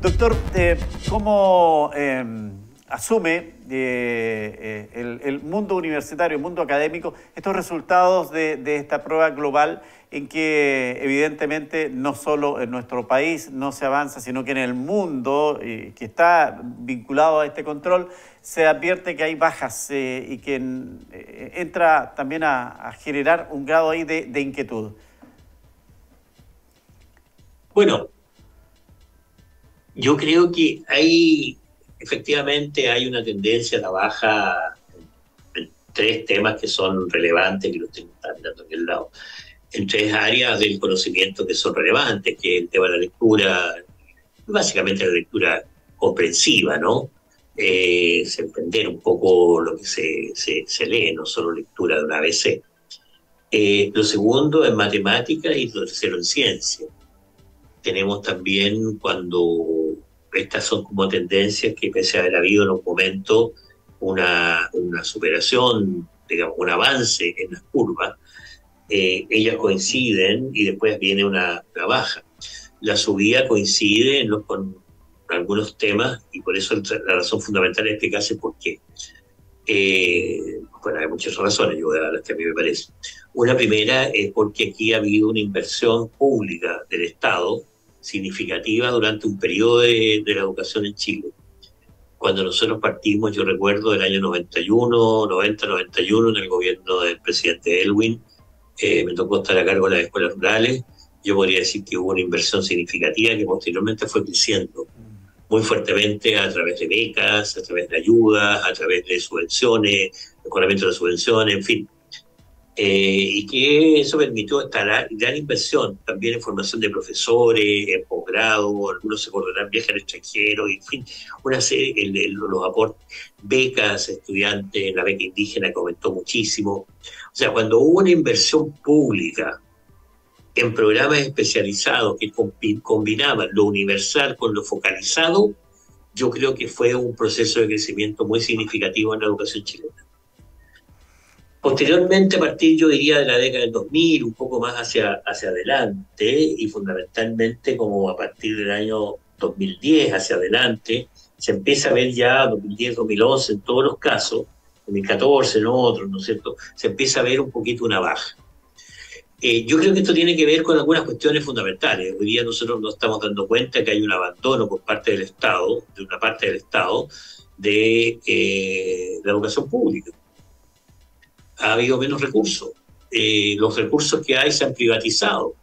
Doctor, ¿cómo asume el mundo universitario, el mundo académico, estos resultados de esta prueba global en que evidentemente no solo en nuestro país no se avanza, sino que en el mundo que está vinculado a este control se advierte que hay bajas y que entra también a generar un grado ahí de inquietud? Bueno, yo creo que efectivamente hay una tendencia a la baja en tres temas que son relevantes, que los tengo mirando aquí al lado, en tres áreas del conocimiento que son relevantes, que es el tema de la lectura, básicamente la lectura comprensiva, ¿no? Es entender un poco lo que se lee, no solo lectura de una ABC. Lo segundo en matemáticas y lo tercero en ciencia. Tenemos también cuando estas son como tendencias que pese a haber habido en un momento una superación, digamos, un avance en las curvas, ellas coinciden y después viene una baja. La subida coincide con algunos temas y por eso la razón fundamental es explicarse por qué. Bueno, hay muchas razones, yo voy a dar las que a mí me parece. Una primera es porque aquí ha habido una inversión pública del Estado significativa durante un periodo de la educación en Chile. Cuando nosotros partimos, yo recuerdo el año 90-91, en el gobierno del presidente Elwin, me tocó estar a cargo de las escuelas rurales. Yo podría decir que hubo una inversión significativa que posteriormente fue creciendo muy fuertemente a través de becas, a través de ayudas, a través de subvenciones, mejoramiento de subvenciones, en fin. Y que eso permitió esta gran inversión también en formación de profesores, en posgrado, algunos se acordarán viajes al extranjero, en fin, una serie, los aportes, becas, estudiantes, la beca indígena que aumentó muchísimo. O sea, cuando hubo una inversión pública en programas especializados que combinaban lo universal con lo focalizado, yo creo que fue un proceso de crecimiento muy significativo en la educación chilena. Posteriormente, a partir, yo diría, de la década del 2000, un poco más hacia adelante, y fundamentalmente como a partir del año 2010 hacia adelante, se empieza a ver ya 2010, 2011 en todos los casos, 2014 en otros, ¿no es cierto? Se empieza a ver un poquito una baja. Yo creo que esto tiene que ver con algunas cuestiones fundamentales. Hoy día nosotros nos estamos dando cuenta que hay un abandono por parte del Estado, de una parte del Estado, de la educación pública. Ha habido menos recursos. Los recursos que hay se han privatizado,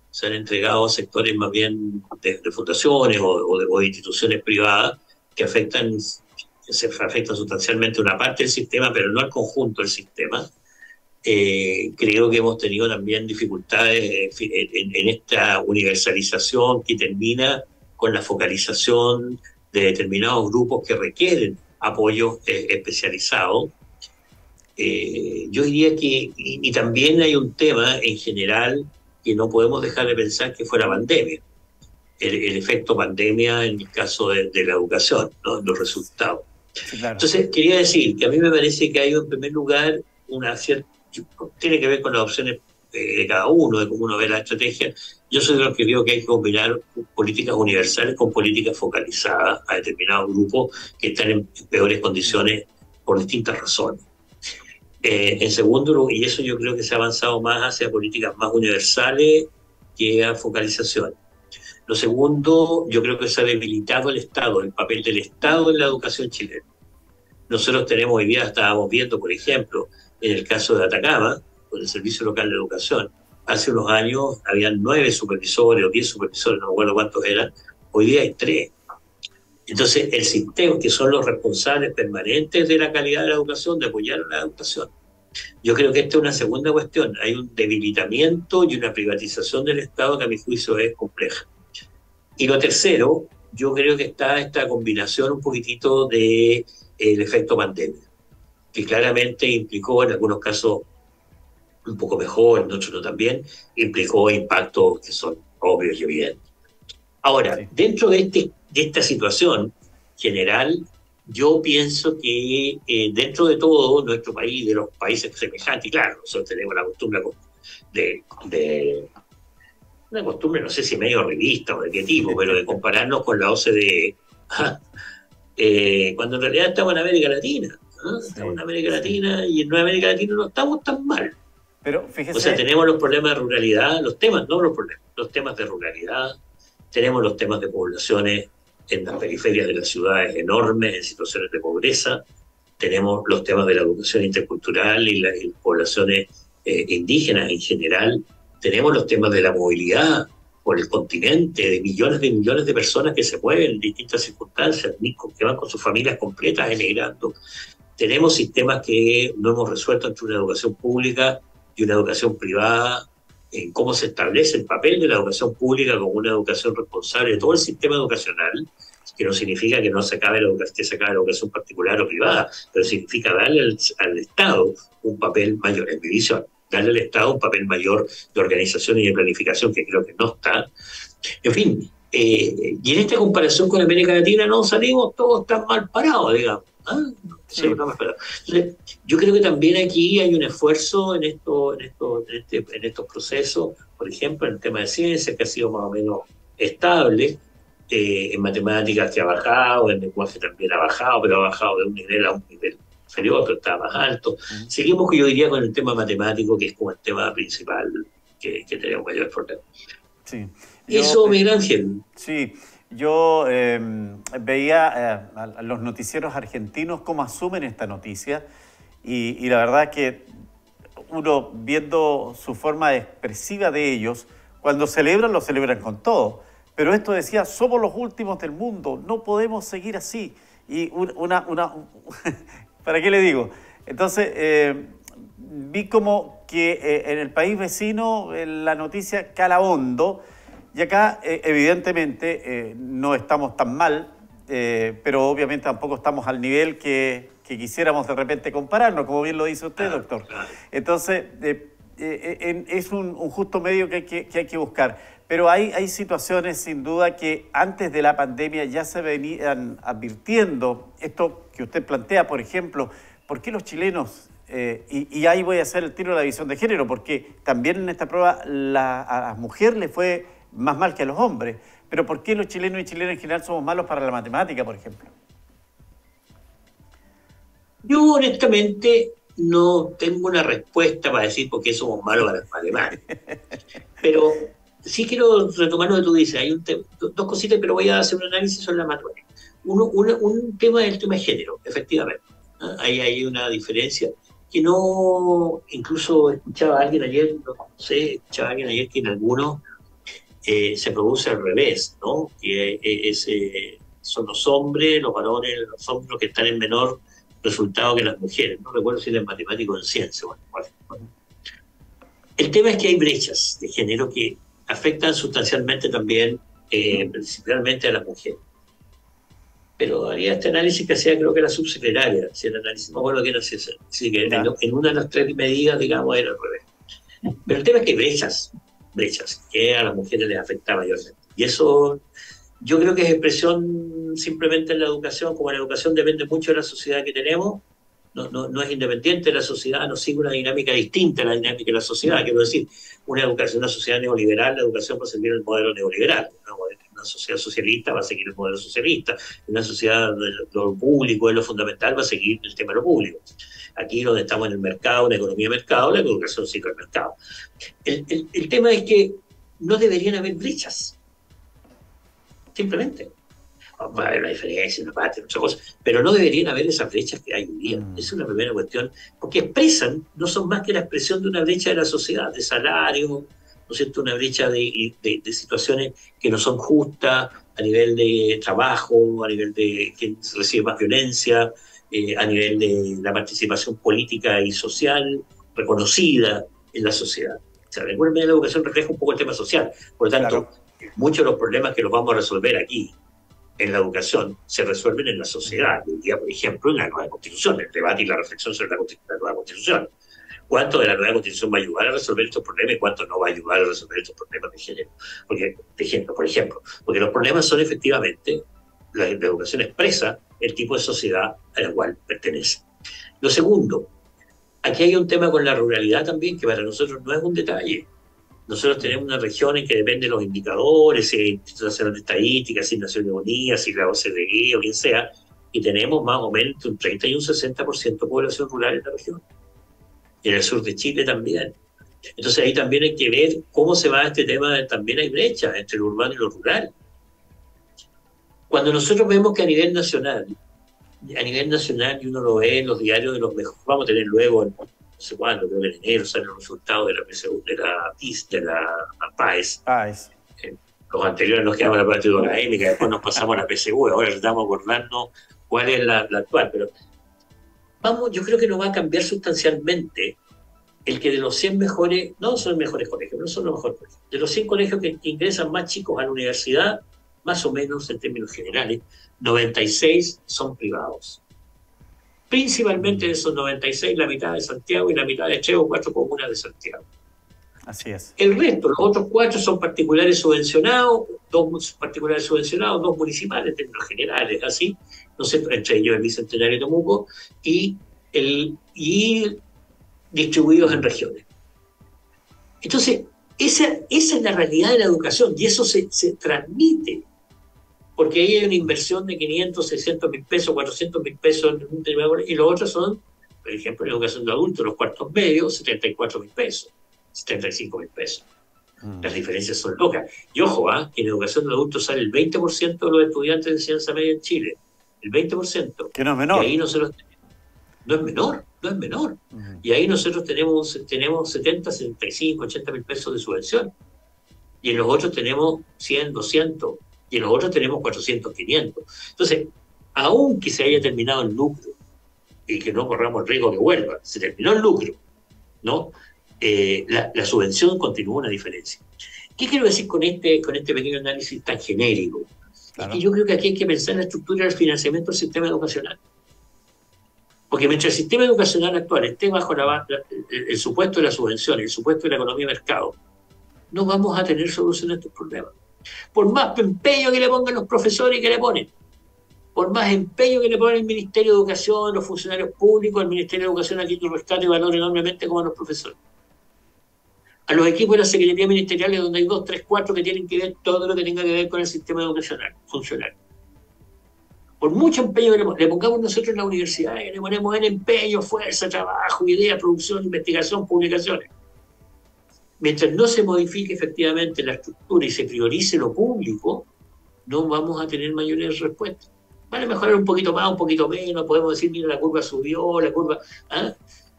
se han entregado a sectores más bien de fundaciones o de instituciones privadas que afectan sustancialmente una parte del sistema, pero no al conjunto del sistema. Creo que hemos tenido también dificultades en esta universalización que termina con la focalización de determinados grupos que requieren apoyo especializado. Yo diría que, y también hay un tema en general que no podemos dejar de pensar que fue la pandemia, el efecto pandemia en el caso de la educación, ¿no? Los resultados. Sí, claro. Entonces, quería decir que a mí me parece que hay en primer lugar una cierta, tiene que ver con las opciones de cada uno, de cómo uno ve la estrategia. Yo soy de los que creo que hay que combinar políticas universales con políticas focalizadas a determinados grupos que están en peores condiciones por distintas razones. En segundo lugar, y eso yo creo que se ha avanzado más hacia políticas más universales que a focalización. Lo segundo, yo creo que se ha debilitado el Estado, el papel del Estado en la educación chilena. Nosotros tenemos hoy día, estábamos viendo, por ejemplo, en el caso de Atacama, con el Servicio Local de Educación, hace unos años habían 9 supervisores o 10 supervisores, no me acuerdo cuántos eran, hoy día hay 3. Entonces, el sistema, que son los responsables permanentes de la calidad de la educación, de apoyar a la educación. Yo creo que esta es una segunda cuestión. Hay un debilitamiento y una privatización del Estado que a mi juicio es compleja. Y lo tercero, yo creo que está esta combinación un poquitito del efecto pandemia, que claramente implicó, en algunos casos un poco mejor, en otros no también, implicó impactos que son obvios y evidentes. Ahora, Sí. dentro de esta situación general, yo pienso que dentro de todo nuestro país, de los países semejantes, y claro, nosotros tenemos la costumbre de una costumbre, no sé si medio revista o de qué tipo, pero de compararnos con la OCDE, cuando en realidad estamos en América Latina. Estamos en América Latina y en América Latina no estamos tan mal. Pero O sea, fíjese, tenemos los problemas de ruralidad, los temas, no los problemas, los temas de ruralidad, tenemos los temas de poblaciones en las periferias de las ciudades enormes, en situaciones de pobreza, tenemos los temas de la educación intercultural y las poblaciones indígenas en general, tenemos los temas de la movilidad por el continente, de millones de personas que se mueven en distintas circunstancias, que van con sus familias completas emigrando. Tenemos sistemas que no hemos resuelto entre una educación pública y una educación privada, en cómo se establece el papel de la educación pública como una educación responsable de todo el sistema educacional, que no significa que no se acabe que se acabe la educación particular o privada, pero significa darle al Estado un papel mayor, en mi visión, darle al Estado un papel mayor de organización y de planificación, que creo que no está. En fin, y en esta comparación con América Latina no salimos todos tan mal parados, digamos. Sí, no me esperaba. Entonces, yo creo que también aquí hay un esfuerzo en estos procesos, por ejemplo, en el tema de ciencia, que ha sido más o menos estable, en matemáticas que ha bajado, en lenguaje también ha bajado, pero ha bajado de un nivel a un nivel inferior, pero está más alto. Seguimos, yo diría, con el tema matemático, que es como el tema principal que tenemos mayor problema. sí. Eso, Miguel Ángel. Sí, yo veía a los noticieros argentinos cómo asumen esta noticia y la verdad que uno viendo su forma expresiva de ellos, cuando celebran, lo celebran con todo. Pero esto decía, somos los últimos del mundo, no podemos seguir así. Y ¿para qué le digo? Entonces, vi como que en el país vecino la noticia cala hondo. Y acá, evidentemente, no estamos tan mal, pero obviamente tampoco estamos al nivel que quisiéramos de repente compararnos, como bien lo dice usted, doctor. Entonces, es un justo medio que hay que buscar. Pero hay situaciones, sin duda, que antes de la pandemia ya se venían advirtiendo. Esto que usted plantea, por ejemplo, ¿por qué los chilenos... y ahí voy a hacer el tiro de la división de género, porque también en esta prueba a la mujer le fue más mal que a los hombres. Pero ¿por qué los chilenos y chilenas en general somos malos para la matemática, por ejemplo? Yo honestamente no tengo una respuesta para decir por qué somos malos para las matemáticas. Pero sí quiero retomar lo que tú dices. Hay dos cositas, pero voy a hacer un análisis sobre la matemática. Un tema es el tema de género, efectivamente. Ahí hay una diferencia que no... Incluso escuchaba a alguien ayer, que en algunos se produce al revés, ¿no? Que son los hombres, los varones, los hombres los que están en menor resultado que las mujeres. No recuerdo si era en matemático o en ciencia. Bueno. El tema es que hay brechas de género que afectan sustancialmente también, principalmente a las mujeres. Pero haría este análisis que hacía, creo que la subsecretaria, si el análisis, no me acuerdo quién hacía ese. Así que en una de las tres medidas, digamos, era al revés. Pero el tema es que hay brechas que a las mujeres les afecta mayormente. Y eso yo creo que es expresión simplemente en la educación, como la educación depende mucho de la sociedad que tenemos, no es independiente de la sociedad, no sigue una dinámica distinta a la dinámica de la sociedad. Quiero decir, una sociedad neoliberal, la educación va a seguir el modelo neoliberal. Una sociedad socialista va a seguir el modelo socialista. Una sociedad de lo público, de lo fundamental, va a seguir el tema de lo público. Aquí donde estamos en el mercado, una economía de mercado, la educación sigue el mercado. El tema es que no deberían haber brechas. Simplemente. Va a haber una diferencia, una parte, muchas cosas, pero no deberían haber esas brechas que hay hoy día. Esa es una primera cuestión, porque expresan, no son más que la expresión de una brecha de la sociedad, de salario, ¿no es cierto? Una brecha de situaciones que no son justas a nivel de trabajo, a nivel de quien recibe más violencia, a nivel de la participación política y social reconocida en la sociedad. O sea, de alguna manera la educación refleja un poco el tema social. Por lo tanto, muchos de los problemas que los vamos a resolver aquí en la educación se resuelven en la sociedad. Hoy día, por ejemplo, en la nueva Constitución, el debate y la reflexión sobre la nueva Constitución. ¿Cuánto de la nueva Constitución va a ayudar a resolver estos problemas y cuánto no va a ayudar a resolver estos problemas de género? Por ejemplo, porque los problemas son efectivamente, la educación expresa el tipo de sociedad a la cual pertenece. Lo segundo, aquí hay un tema con la ruralidad también que para nosotros no es un detalle. Nosotros tenemos una región en que depende de los indicadores, el Instituto Nacional de Estadística, si Naciones Unidas, si la OCDE o quien sea, y tenemos más o menos un 30 y un 60% de población rural en la región. Y en el sur de Chile también. Entonces ahí también hay que ver cómo se va este tema. También hay brecha entre lo urbano y lo rural. Cuando nosotros vemos que a nivel nacional, y uno lo ve en los diarios de los mejores, vamos a tener luego, no sé cuándo, creo que en enero salen los resultados de la PSU, de la PIS, de la PAES. Los anteriores nos quedamos en la práctica académica, después nos pasamos a la PSU, ahora estamos acordando cuál es la actual. Pero vamos, yo creo que no va a cambiar sustancialmente el que de los 100 mejores, no son los mejores colegios, no son los mejores colegios, de los 100 colegios que ingresan más chicos a la universidad, más o menos en términos generales, 96 son privados. Principalmente de esos 96, la mitad de Santiago y la mitad de 3 o 4 comunas de Santiago. Así es. El resto, los otros 4 son particulares subvencionados, 2 particulares subvencionados, 2 municipales en términos generales, así, no sé, entre ellos el Bicentenario de Temuco, y distribuidos en regiones. Entonces, esa es la realidad de la educación, y eso se transmite, porque ahí hay una inversión de 500, 600 mil pesos, 400 mil pesos en un determinado, y los otros son, por ejemplo, en educación de adultos, los cuartos medios, 74 mil pesos, 75 mil pesos. Las diferencias son locas. Y ojo, que en educación de adultos sale el 20% de los estudiantes de enseñanza media en Chile. El 20%. Que no es menor. Y ahí nosotros no es menor. Y ahí nosotros tenemos 70, 75, 80 mil pesos de subvención. Y en los otros tenemos 100, 200. Y en los otros tenemos 400, 500. Entonces, aunque se haya terminado el lucro, y que no corramos el riesgo que vuelva, se terminó el lucro, ¿no? La subvención continúa una diferencia. ¿Qué quiero decir con este pequeño análisis tan genérico? Claro. Es que yo creo que aquí hay que pensar en la estructura del financiamiento del sistema educacional. Porque mientras el sistema educacional actual esté bajo el supuesto de la subvención, el supuesto de la economía de mercado, no vamos a tener solución a estos problemas. Por más empeño que le pongan los profesores que le ponen, por más empeño que le ponen el Ministerio de Educación, los funcionarios públicos, el Ministerio de Educación aquí lo rescata y valora enormemente como a los profesores. A los equipos de la Secretaría Ministerial, donde hay 2, 3, 4 que tienen que ver todo lo que tenga que ver con el sistema educacional, funcional. Por mucho empeño que le pongamos nosotros en la universidad, que le ponemos en empeño, fuerza, trabajo, idea, producción, investigación, publicaciones. Mientras no se modifique efectivamente la estructura y se priorice lo público, no vamos a tener mayores respuestas. Vale mejorar un poquito más, un poquito menos, podemos decir, mira, la curva subió, la curva...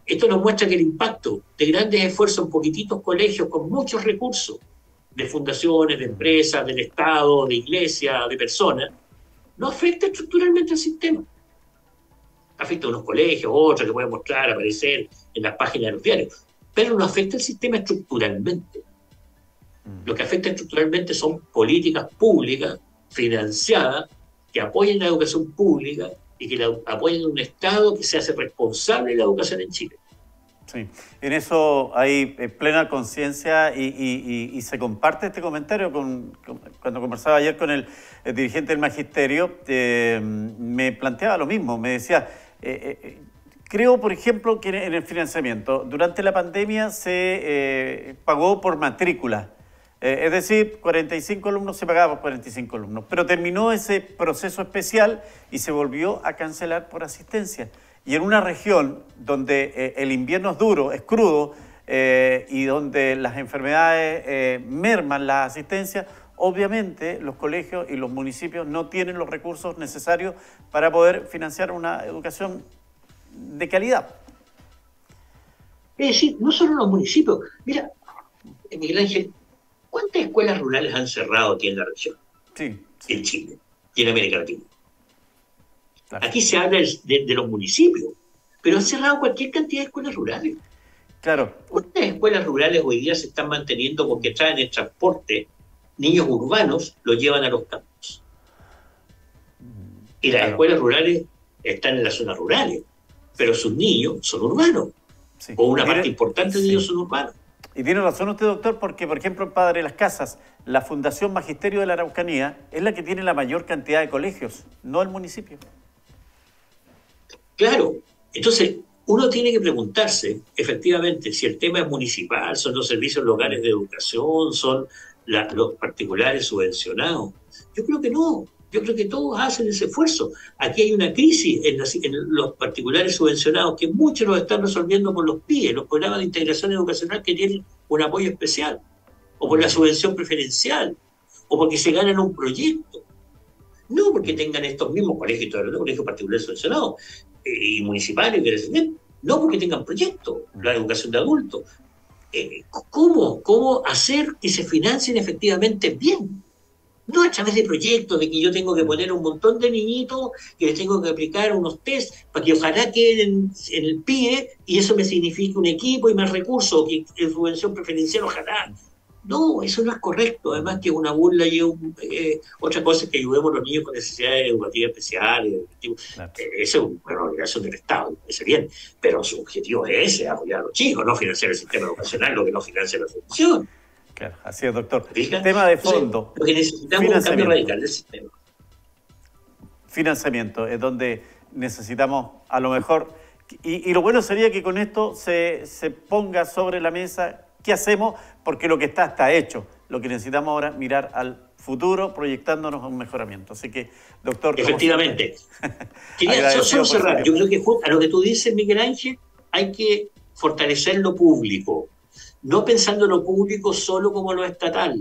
Esto nos muestra que el impacto de grandes esfuerzos en poquititos colegios con muchos recursos, de fundaciones, de empresas, del Estado, de iglesias, de personas, no afecta estructuralmente al sistema. Afecta a unos colegios, otros que pueden mostrar, aparecer en las páginas de los diarios, pero no afecta al sistema estructuralmente. Lo que afecta estructuralmente son políticas públicas financiadas que apoyen la educación pública y que apoyen un Estado que se hace responsable de la educación en Chile. Sí, en eso hay plena conciencia y se comparte este comentario. Cuando conversaba ayer con el dirigente del magisterio, me planteaba lo mismo, me decía, creo, por ejemplo, que en el financiamiento, durante la pandemia se pagó por matrícula. Es decir, 45 alumnos se pagaba por 45 alumnos, pero terminó ese proceso especial y se volvió a cancelar por asistencia. Y en una región donde el invierno es duro, es crudo, y donde las enfermedades merman la asistencia, obviamente los colegios y los municipios no tienen los recursos necesarios para poder financiar una educación de calidad. Es decir, no solo los municipios. Mira, Miguel Ángel, ¿cuántas escuelas rurales han cerrado aquí en la región? Sí. En Chile y en América Latina. Claro. Aquí se habla de los municipios, pero han cerrado cualquier cantidad de escuelas rurales. Claro. ¿Cuántas escuelas rurales hoy día se están manteniendo porque traen el transporte? Niños urbanos los llevan a los campos. Y las escuelas rurales están en las zonas rurales, pero sus niños son urbanos. Sí. O una parte importante de ellos son urbanos. Y tiene razón usted, doctor, porque, por ejemplo, el Padre de las Casas, la Fundación Magisterio de la Araucanía, es la que tiene la mayor cantidad de colegios, no el municipio. Claro. Entonces, uno tiene que preguntarse, efectivamente, si el tema es municipal, son los servicios locales de educación, son los particulares subvencionados. Yo creo que no. Yo creo que todos hacen ese esfuerzo. Aquí hay una crisis en los particulares subvencionados que muchos los están resolviendo por los PIE, los programas de integración educacional que tienen un apoyo especial, o por la subvención preferencial, o porque se ganan un proyecto. No porque tengan estos mismos colegios, colegios particulares subvencionados y municipales, no porque tengan proyectos, la educación de adultos. ¿Cómo hacer que se financien efectivamente bien? No a través de proyectos, de que yo tengo que poner un montón de niñitos, que les tengo que aplicar unos test para que ojalá queden en el PIE y eso me signifique un equipo y más recursos, que subvención preferencial, ojalá. No, eso no es correcto. Además que es una burla y otra cosa es que ayudemos a los niños con necesidades educativas especiales. Claro. Esa es una obligación del Estado, ese bien. Pero su objetivo es ese, apoyar a los chicos, no financiar el sistema educacional, lo que no financia la función. Claro, así es, doctor. ¿Fija? Tema de fondo. Lo que necesitamos es un cambio radical del sistema. Financiamiento, es donde necesitamos a lo mejor, y lo bueno sería que con esto se ponga sobre la mesa qué hacemos, porque lo que está hecho. Lo que necesitamos ahora es mirar al futuro, proyectándonos a un mejoramiento. Así que, doctor... Efectivamente. Quería solo cerrar. Yo creo que a lo que tú dices, Miguel Ángel, hay que fortalecer lo público. No pensando en lo público solo como lo estatal,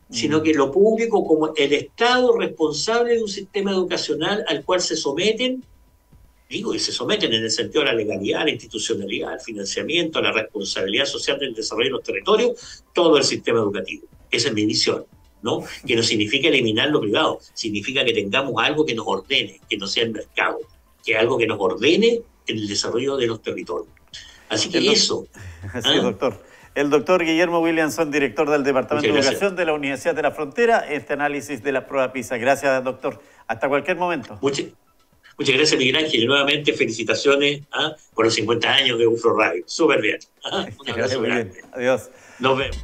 sino que lo público como el Estado responsable de un sistema educacional al cual se someten, y se someten en el sentido de la legalidad, la institucionalidad, el financiamiento, la responsabilidad social del desarrollo de los territorios, todo el sistema educativo. Esa es mi visión, ¿no? Que no significa eliminar lo privado, significa que tengamos algo que nos ordene, que no sea el mercado, que algo que nos ordene en el desarrollo de los territorios. Así que eso... Sí, doctor. El doctor Guillermo Williamson, director del Departamento de Educación de la Universidad de la Frontera, este análisis de la prueba PISA. Gracias, doctor. Hasta cualquier momento. Muchas gracias, Miguel Ángel. Y nuevamente felicitaciones por los 50 años de UFRO Radio. Súper bien. Un abrazo grande. Adiós. Nos vemos.